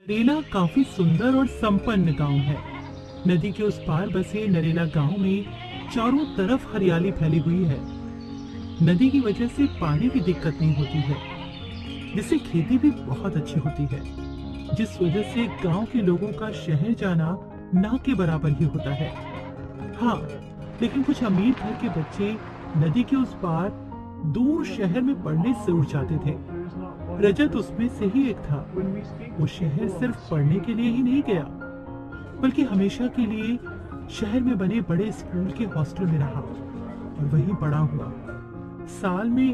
नरेला काफी सुंदर और संपन्न गांव है। नदी के उस पार बसे नरेला गांव में चारों तरफ हरियाली फैली हुई है। नदी की वजह से पानी की दिक्कत नहीं होती है, जिससे खेती भी बहुत अच्छी होती है, जिस वजह से गांव के लोगों का शहर जाना ना के बराबर ही होता है। हाँ, लेकिन कुछ अमीर घर के बच्चे नदी के उस पार दूर शहर में पढ़ने जरूर जाते थे। रजत उसमें से ही एक था। वो शहर सिर्फ पढ़ने के लिए ही नहीं गया, बल्कि हमेशा के लिए शहर में बने बड़े स्कूल के हॉस्टल में रहा और वहीं पढ़ा हुआ। साल में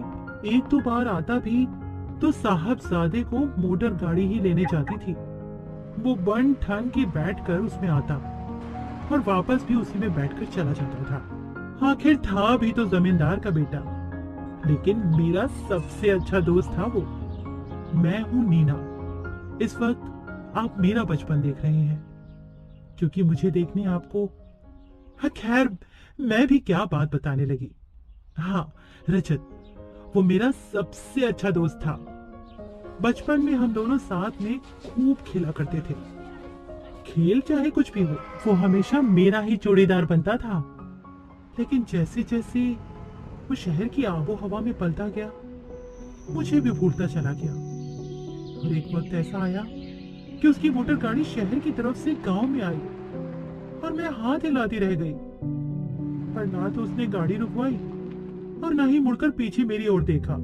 एक दो बार आता भी तो साहबजादे को मोटर गाड़ी ही लेने जाती थी। वो बन ठन के बैठकर उसमें आता और वापस भी उसी में बैठकर चला जाता था। आखिर था भी तो जमींदार का बेटा, लेकिन मेरा सबसे अच्छा दोस्त था वो। मैं हूँ नीना। इस वक्त आप मेरा बचपन देख रहे हैं, क्योंकि मुझे देखने आपको। हाँ खैर, मैं भी क्या बात बताने लगी। हाँ, रजत, वो मेरा सबसे अच्छा दोस्त था। बचपन में हम दोनों साथ में खूब खेला करते थे। खेल चाहे कुछ भी हो, वो हमेशा मेरा ही जोड़ीदार बनता था। लेकिन जैसे जैसे वो शहर की आबो हवा में पलता गया, मुझे भी भूलता चला गया। और एक वक्त ऐसा आया कि उसकी मोटर गाड़ी शहर की तरफ से गांव में आई और मैं हाथ हिलाती रह गई। पर ना तो उसने गाड़ी रुकवाई और ना ही मुड़कर पीछे मेरी ओर देखा।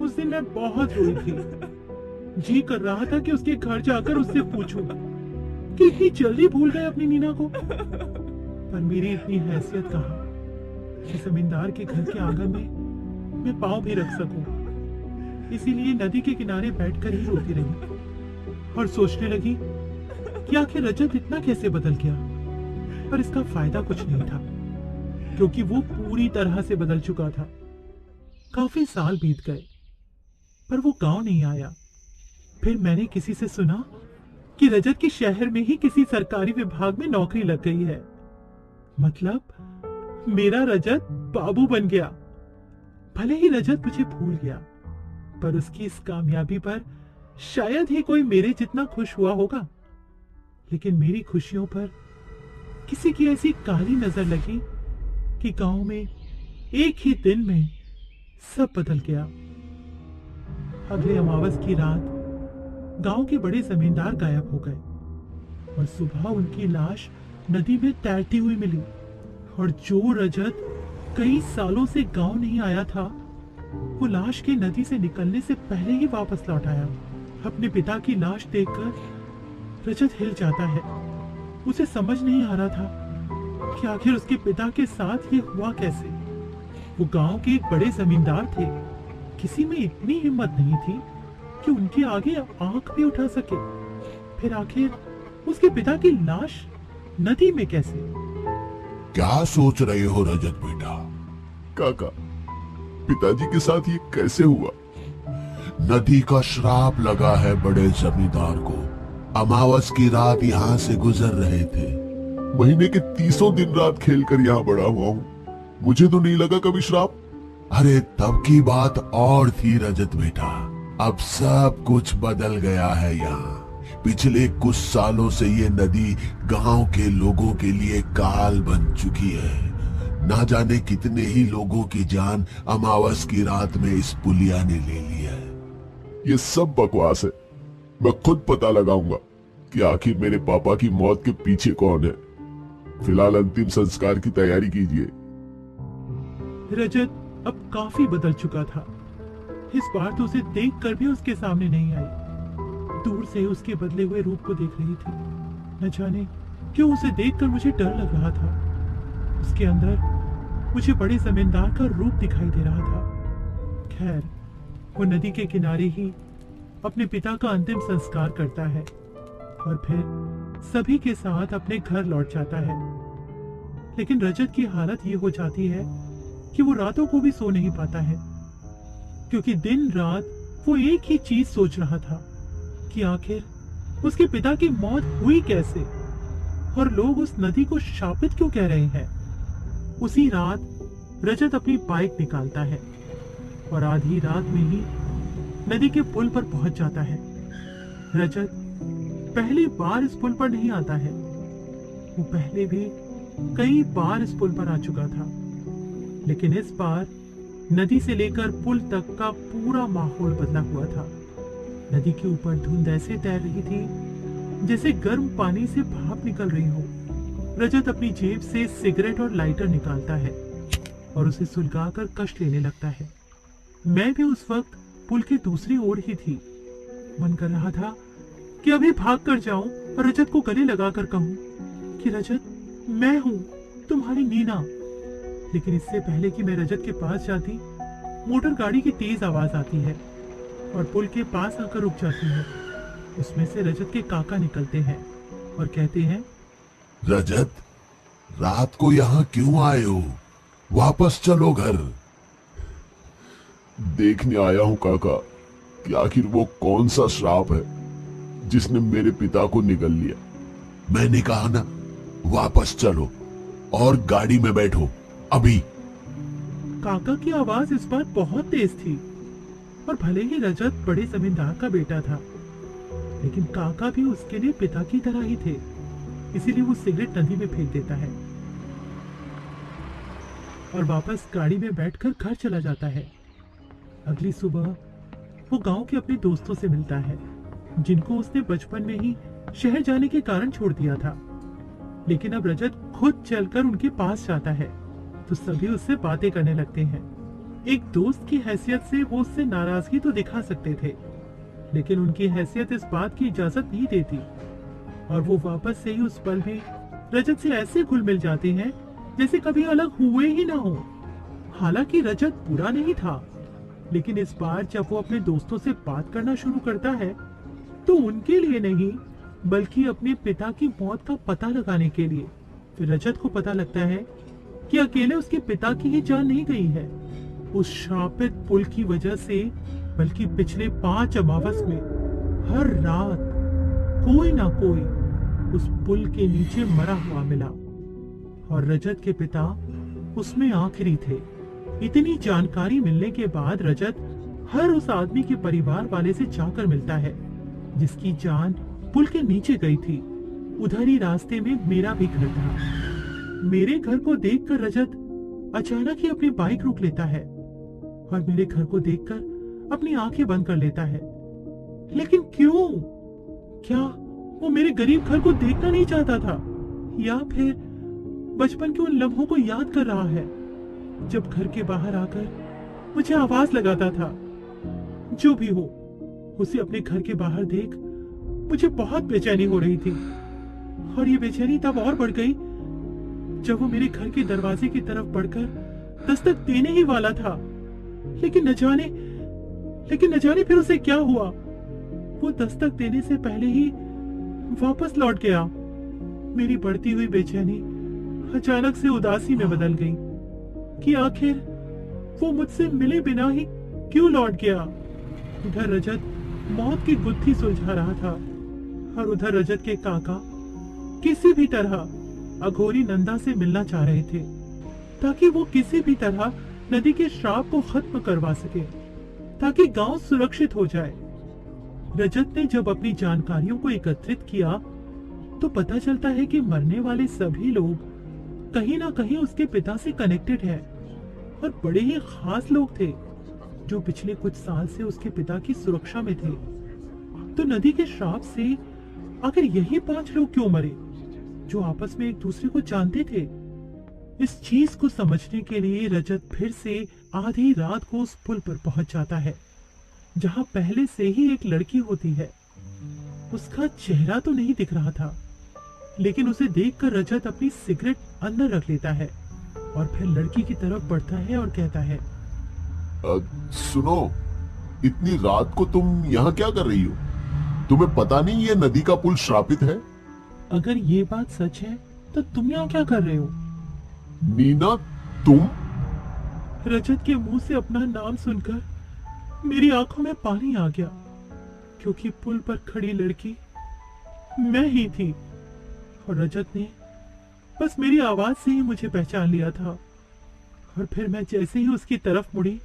उस दिन मैं बहुत रोई थी। जी कर रहा था कि उसके घर जाकर उससे पूछूं कि इतनी जल्दी भूल गए अपनी नीना को। पर मेरी इतनी हैसियत कहाँ कि जमींदार के घर के आंगन में मैं पाँव भी रख सकूं। इसीलिए नदी के किनारे बैठकर ही रोती रही और सोचने लगी कि आखिर रजत इतना कैसे बदल गया। पर इसका फायदा कुछ नहीं था, क्योंकि वो पूरी तरह से बदल चुका था। काफी साल बीत गए, पर वो गांव नहीं आया। फिर मैंने किसी से सुना कि रजत के शहर में ही किसी सरकारी विभाग में नौकरी लग गई है। मतलब मेरा रजत बाबू बन गया। भले ही रजत मुझे भूल गया, पर उसकी इस कामयाबी पर शायद ही कोई मेरे जितना खुश हुआ होगा। लेकिन मेरी खुशियों पर किसी की ऐसी काली नजर लगी कि गांव में एक ही दिन में सब बदल गया। अगले अमावस की रात गांव के बड़े जमींदार गायब हो गए और सुबह उनकी लाश नदी में तैरती हुई मिली। और जो रजत कई सालों से गांव नहीं आया था, वो लाश के नदी से निकलने से पहले ही वापस लौट आया। अपने पिता की लाश देखकर रजत हिल जाता है। उसे समझ नहीं आ रहा था कि आखिर उसके पिता के साथ ये हुआ कैसे। वो गांव के एक बड़े जमींदार थे। किसी में इतनी हिम्मत नहीं थी कि उनके आगे आंख भी उठा सके। फिर आखिर उसके पिता की लाश नदी में कैसे? क्या सोच रहे हो रजत बेटा? काका, पिताजी के साथ ये कैसे हुआ? नदी का श्राप लगा है बड़े जमींदार को। अमावस की रात यहाँ से गुजर रहे थे। महीने के 30 दिन रात खेलकर यहाँ बड़ा हुआ हूँ। मुझे तो नहीं लगा कभी श्राप। अरे तब की बात और थी रजत बेटा। अब सब कुछ बदल गया है यहाँ। पिछले कुछ सालों से ये नदी गांव के लोगों के लिए काल बन चुकी है। ना जाने कितने ही लोगों की जान अमावस की रात में इस पुलिया ने ले ली है। ये सब बकवास है। मैं खुद पता लगाऊंगा कि आखिर मेरे पापा की मौत के पीछे कौन है। फिलहाल अंतिम संस्कार की तैयारी कीजिए। रजत अब काफी बदल चुका था। इस बार तो उसे देखकर भी उसके सामने नहीं आई। दूर से उसके बदले हुए रूप को देख रही थी। न जाने क्यों उसे देखकर मुझे डर लग रहा था। उसके अंदर मुझे बड़े जमींदार का रूप दिखाई दे रहा था। खैर, वो नदी के किनारे ही अपने पिता का अंतिम संस्कार करता है और फिर सभी के साथ अपने घर लौट जाता है। लेकिन रजत की हालत ये हो जाती है कि वो रातों को भी सो नहीं पाता है, क्योंकि दिन रात वो एक ही चीज सोच रहा था कि आखिर उसके पिता की मौत हुई कैसे और लोग उस नदी को शापित क्यों कह रहे हैं। उसी रात रजत अपनी बाइक निकालता है और आधी रात में ही नदी के पुल पर पहुंच जाता है। रजत पहली बार इस पुल पर नहीं आता है। वो पहले भी कई बार इस पुल पर आ चुका था, लेकिन इस बार नदी से लेकर पुल तक का पूरा माहौल बदला हुआ था। नदी के ऊपर धुंध ऐसे तैर रही थी जैसे गर्म पानी से भाप निकल रही हो। रजत अपनी जेब से सिगरेट और लाइटर निकालता है और उसे सुलगाकर कश लेने लगता है। मैं भी उस वक्त पुल की दूसरी ओर ही थी। मन कर रहा था कि अभी भाग कर जाऊं और रजत को गले लगाकर कहूं कि रजत, मैं हूं तुम्हारी नीना। लेकिन इससे पहले कि मैं रजत के पास जाती, मोटर गाड़ी की तेज आवाज आती है और पुल के पास आकर रुक जाती है। उसमें से रजत के काका निकलते हैं और कहते हैं, रजत, रात को यहाँ क्यों आए हो? वापस चलो घर। देखने आया हूं काका कि आखिर वो कौन सा श्राप है जिसने मेरे पिता को निगल लिया। मैंने कहा ना, वापस चलो और गाड़ी में बैठो अभी। काका की आवाज इस बार बहुत तेज थी और भले ही रजत बड़े जमींदार का बेटा था, लेकिन काका भी उसके लिए पिता की तरह ही थे। इसीलिए वो सिगरेट नदी में फेंक देता है और वापस गाड़ी में बैठकर घर चला जाता है। अगली सुबह वो गांव के अपने दोस्तों से मिलता है, जिनको उसने बचपन में ही शहर जाने के कारण छोड़ दिया था। लेकिन अब रजत खुद चलकर उनके पास जाता है तो सभी उससे बातें करने लगते हैं। एक दोस्त की हैसियत से वो उससे नाराजगी तो दिखा सकते थे, लेकिन उनकी हैसियत इस बात की इजाजत नहीं देती और वो वापस से ही उस पल में रजत से ऐसे घुल मिल जाते हैं जैसे कभी अलग हुए ही ना हो। हालांकि रजत बुरा नहीं था, लेकिन इस बार जब वो अपने दोस्तों से बात करना शुरू करता है तो उनके लिए नहीं, बल्कि अपने पिता की मौत का पता लगाने के लिए। फिर रजत को पता लगता है कि अकेले उसके पिता की ही जान नहीं गई है उस श्रापित पुल की वजह से, बल्कि पिछले 5 अमावस में हर रात कोई ना कोई उस पुल के नीचे मरा हुआ मिला और रजत के पिता उसमें आखिरी थे। इतनी जानकारी मिलने के बाद रजत हर उस आदमी के परिवार वाले से जाकर मिलता है जिसकी जान पुल के नीचे गई थी। उधर ही रास्ते में मेरा भी घर था। मेरे घर को देखकर रजत अचानक ही अपनी बाइक रोक लेता है और मेरे घर को देखकर अपनी आंखें बंद कर लेता है। लेकिन क्यों? क्या वो मेरे गरीब घर को देखना नहीं चाहता था, या फिर बचपन के उन लम्हों को याद कर रहा है जब घर के बाहर आकर मुझे आवाज लगाता था? जो भी हो, उसे अपने घर के बाहर देख मुझे बहुत बेचैनी हो रही थी और ये बेचैनी तब और बढ़ गई जब वो मेरे घर के दरवाजे की तरफ बढ़कर दस्तक देने ही वाला था। लेकिन न जाने फिर उसे क्या हुआ। वो दस्तक देने से पहले ही वापस लौट गया। मेरी बढ़ती हुई बेचैनी अचानक से उदासी में बदल गई कि आखिर वो मुझसे मिले बिना ही क्यों लौट गया। उधर रजत मौत की गुत्थी सुलझा रहा था और उधर रजत के काका किसी भी तरह अघोरी नंदा से मिलना चाह रहे थे ताकि वो किसी भी तरह नदी के श्राप को खत्म करवा सके, ताकि गांव सुरक्षित हो जाए। रजत ने जब अपनी जानकारियों को एकत्रित किया तो पता चलता है कि मरने वाले सभी लोग कहीं ना कहीं उसके पिता से कनेक्टेड है और बड़े ही खास लोग थे जो पिछले कुछ साल से उसके पिता की सुरक्षा में थे। तो नदी के श्राप से आखिर यही 5 लोग क्यों मरे जो आपस में एक दूसरे को जानते थे? इस चीज को समझने के लिए रजत फिर से आधी रात को उस पुल पर पहुंच जाता है जहां पहले से ही एक लड़की होती है। उसका चेहरा तो नहीं दिख रहा था, लेकिन उसे देखकर रजत अपनी सिगरेट अंदर रख लेता है और फिर लड़की की तरफ बढ़ता है और कहता है, सुनो, इतनी रात को तुम यहाँ क्या कर रही हो? तुम्हें पता नहीं ये नदी का पुल श्रापित है? अगर ये बात सच है तो तुम यहाँ क्या कर रहे हो? नीना, तुम? रजत के मुंह से अपना नाम सुनकर मेरी आंखों में पानी आ गया, क्योंकि पुल पर खड़ी लड़की मैं ही थी और रजत ने बस मेरी आवाज से ही मुझे पहचान लिया था। और फिर मैं जैसे ही उसकी तरफ मुड़ी,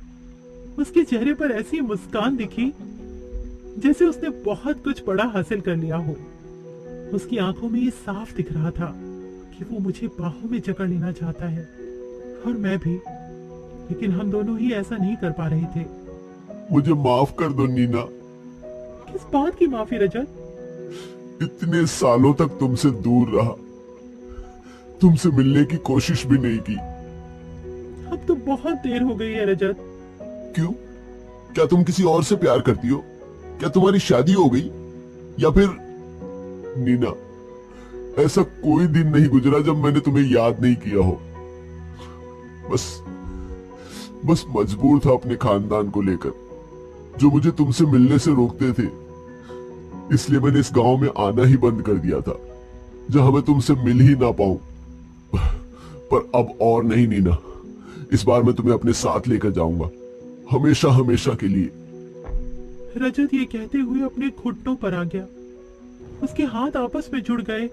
उसके चेहरे पर ऐसी मुस्कान दिखी जैसे उसने बहुत कुछ बड़ा हासिल कर लिया हो। उसकी आंखों में ये साफ दिख रहा था कि वो मुझे बाहों में जकड़ लेना चाहता है, और मैं भी, लेकिन हम दोनों ही ऐसा नहीं कर पा रहे थे। मुझे माफ कर दो नीना। किस बात की माफी रजत? इतने सालों तक तुमसे दूर रहा, तुमसे मिलने की कोशिश भी नहीं की। अब तो बहुत देर हो गई है रजत। क्यों? क्या तुम किसी और से प्यार करती हो? क्या तुम्हारी शादी हो गई? या फिर नीना, ऐसा कोई दिन नहीं गुजरा जब मैंने तुम्हें याद नहीं किया हो। बस मजबूर था अपने खानदान को लेकर, जो मुझे तुमसे मिलने से रोकते थे। इसलिए मैंने इस गांव में आना ही बंद कर दिया था, जहां मैं तुमसे मिल ही ना पाऊं। पर अब और नहीं नीना, इस बार मैं तुम्हें अपने साथ लेकर जाऊंगा, हमेशा हमेशा के लिए। रजत ये कहते हुए अपने घुटनों पर आ गया। उसके हाथ आपस में जुड़ गए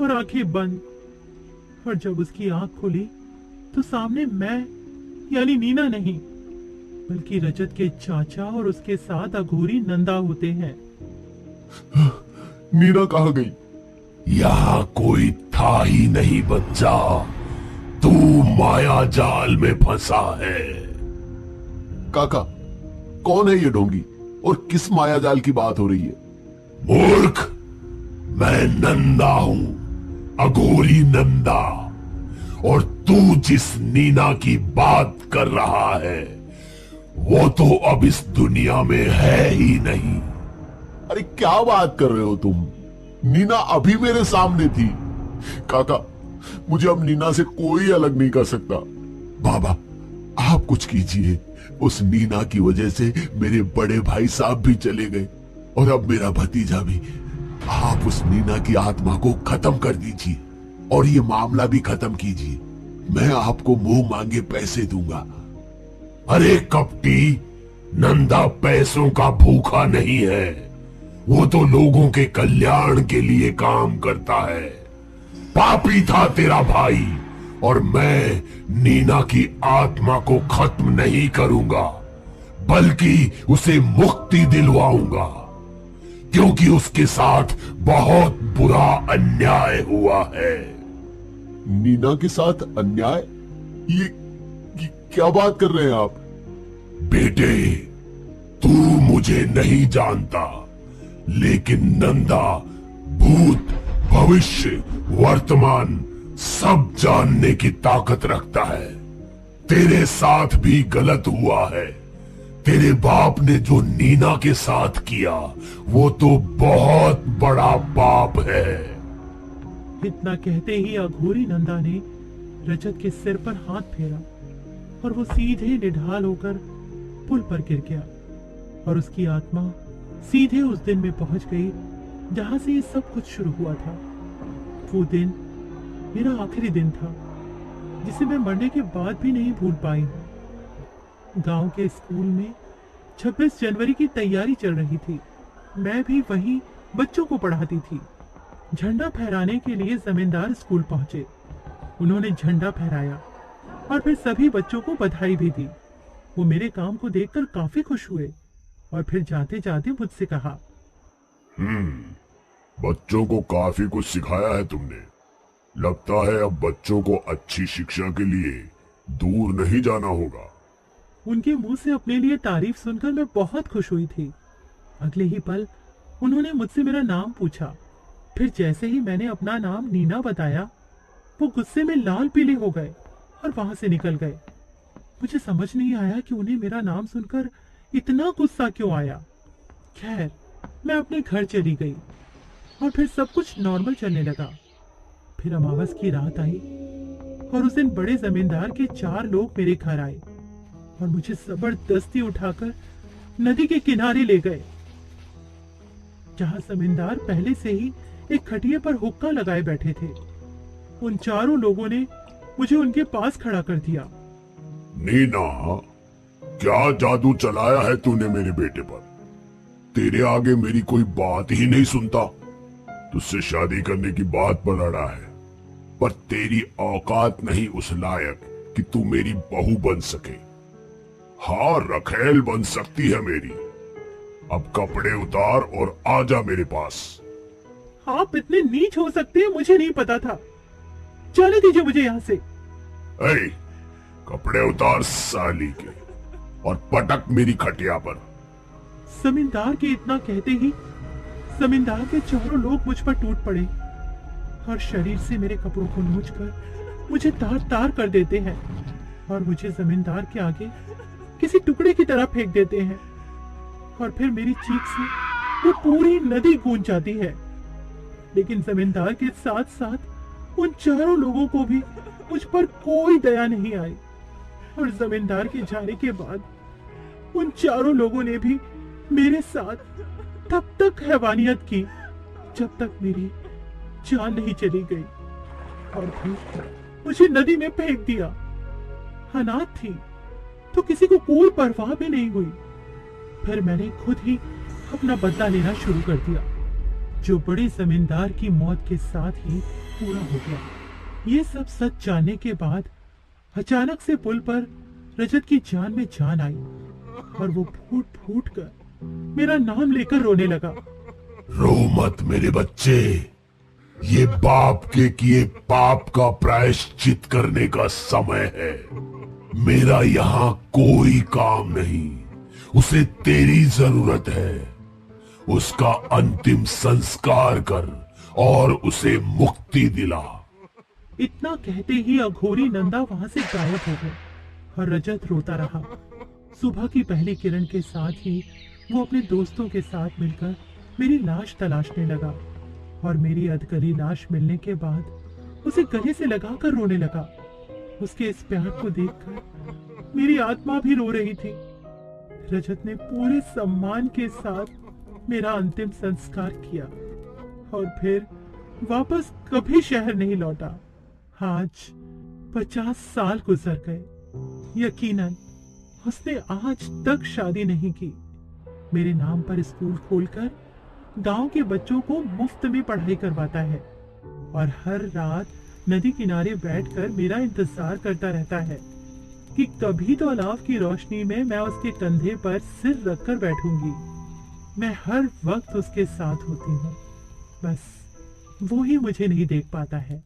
और आंखें बंद। और जब उसकी आंख खुली तो सामने मैं, यानी नीना नहीं, बल्कि रजत के चाचा और उसके साथ अघोरी नंदा होते हैं। नीना कहाँ गई? यहाँ कोई था ही नहीं बच्चा, तू माया जाल में फंसा है। काका, कौन है ये ढोंगी और किस माया जाल की बात हो रही है? मूर्ख, मैं नंदा हूं, अघोरी नंदा। और तू जिस नीना की बात कर रहा है वो तो अब इस दुनिया में है ही नहीं। अरे क्या बात कर रहे हो तुम? नीना अभी मेरे सामने थी। काका, मुझे अब नीना से कोई अलग नहीं कर सकता। बाबा, आप कुछ कीजिए। उस नीना की वजह से मेरे बड़े भाई साहब भी चले गए और अब मेरा भतीजा भी। आप उस नीना की आत्मा को खत्म कर दीजिए और ये मामला भी खत्म कीजिए। मैं आपको मुंह मांगे पैसे दूंगा। अरे कपटी, नंदा पैसों का भूखा नहीं है, वो तो लोगों के कल्याण के लिए काम करता है। पापी था तेरा भाई, और मैं नीना की आत्मा को खत्म नहीं करूंगा, बल्कि उसे मुक्ति दिलवाऊंगा, क्योंकि उसके साथ बहुत बुरा अन्याय हुआ है। नीना के साथ अन्याय? ये क्या बात कर रहे हैं आप? बेटे, तू मुझे नहीं जानता, लेकिन नंदा भूत, भविष्य, वर्तमान सब जानने की ताकत रखता है। तेरे साथ भी गलत हुआ है। तेरे बाप ने जो नीना के साथ किया वो तो बहुत बड़ा पाप है। इतना कहते ही अघोरी नंदा ने रजत के सिर पर हाथ फेरा और वो सीधे निढाल होकर पुल पर गिर गया और उसकी आत्मा सीधे उस दिन में पहुंच गई जहां से ये सब कुछ शुरू हुआ था। वो दिन मेरा आखिरी दिन था, जिसे मैं मरने के बाद भी नहीं भूल पाई हूँ। गांव के स्कूल में 26 जनवरी की तैयारी चल रही थी। मैं भी वहीं बच्चों को पढ़ाती थी। झंडा फहराने के लिए जमींदार स्कूल पहुंचे। उन्होंने झंडा फहराया और फिर सभी बच्चों को बधाई भी दी। वो मेरे काम को देखकर काफी खुश हुए और फिर जाते जाते मुझसे कहा, बच्चों को काफी कुछ सिखाया है तुमने। लगता है अब बच्चों को अच्छी शिक्षा के लिए दूर नहीं जाना होगा। उनके मुंह से अपने लिए तारीफ सुनकर मैं बहुत खुश हुई थी। अगले ही पल उन्होंने मुझसे मेरा नाम पूछा। फिर जैसे ही मैंने अपना नाम नीना बताया, वो गुस्से में लाल पीले हो गए और वहां से निकल गए। मुझे समझ नहीं आया कि उन्हें मेरा नाम सुनकर इतना गुस्सा क्यों आया। खैर, मैं अपने घर चली गई और फिर सब कुछ नॉर्मल चलने लगा। फिर अमावस की रात आई और उस दिन बड़े जमींदार के 4 लोग मेरे घर आए और मुझे जबरदस्ती उठाकर नदी के किनारे ले गए, जहां जमींदार पहले से ही एक खटिया पर हुक्का लगाए बैठे थे। उन 4 लोगों ने मुझे उनके पास खड़ा कर दिया। नीना, क्या जादू चलाया है तूने मेरे बेटे पर? तेरे आगे मेरी कोई बात ही नहीं सुनता। तुझसे शादी करने की बात पर अड़ा है, पर तेरी औकात नहीं उस लायक कि तू मेरी बहू बन सके। हाँ, रखेल बन सकती है मेरी। अब कपड़े उतार और आजा मेरे पास। आप इतने नीच हो सकते हैं मुझे नहीं पता था। जाने दीजिए मुझे यहाँ से। ऐ, कपड़े उतार साली के और पटक मेरी खटिया पर। जमींदार के इतना कहते ही जमींदार के चारों लोग मुझ पर टूट पड़े और शरीर से मेरे कपड़ों को नोचकर मुझे तार तार कर देते हैं और मुझे जमींदार के आगे किसी टुकड़े की तरह फेंक देते हैं और फिर मेरी चीख से वो पूरी नदी गूंज जाती है। लेकिन जमींदार के साथ साथ उन चारों लोगों को भी मुझ पर कोई दया नहीं आई और जमींदार के जाने के बाद उन चारों लोगों ने भी मेरे साथ तब तक हैवानियत की जब तक मेरी जान नहीं चली गई और फिर मुझे नदी में फेंक दिया। अनाथ थी तो किसी को कोई परवाह भी नहीं हुई। फिर मैंने खुद ही अपना बदला लेना शुरू कर दिया, जो बड़े जमींदार की मौत के साथ ही पूरा हो गया। ये सब सच जानने के बाद अचानक से पुल पर रजत की जान में जान आई और वो फूट फूट कर मेरा नाम लेकर रोने लगा। रो मत मेरे बच्चे, ये बाप के किए पाप का प्रायश्चित करने का समय है। मेरा यहाँ कोई काम नहीं, उसे तेरी जरूरत है। उसका अंतिम संस्कार कर और उसे मुक्ति दिला। इतना कहते ही अघोरी नंदा वहां से गायब हो गए और रजत रोता रहा। सुबह की पहली किरण के साथ ही वो अपने दोस्तों के साथ मिलकर मेरी लाश तलाशने लगा और मेरी अधकरी लाश मिलने के बाद उसे गले से लगाकर रोने लगा। उसके इस प्यार को देखकर मेरी आत्मा भी रो रही थी। रजत ने पूरे सम्मान के साथ मेरा अंतिम संस्कार किया और फिर वापस कभी शहर नहीं लौटा। आज 50 साल गुजर गए। यकीनन उसने आज तक शादी नहीं की। मेरे नाम पर स्कूल खोलकर गांव के बच्चों को मुफ्त में पढ़ाई करवाता है और हर रात नदी किनारे बैठकर मेरा इंतजार करता रहता है कि कभी तो अलाव की रोशनी में मैं उसके कंधे पर सिर रखकर बैठूंगी। मैं हर वक्त उसके साथ होती हूँ, बस वो ही मुझे नहीं देख पाता है।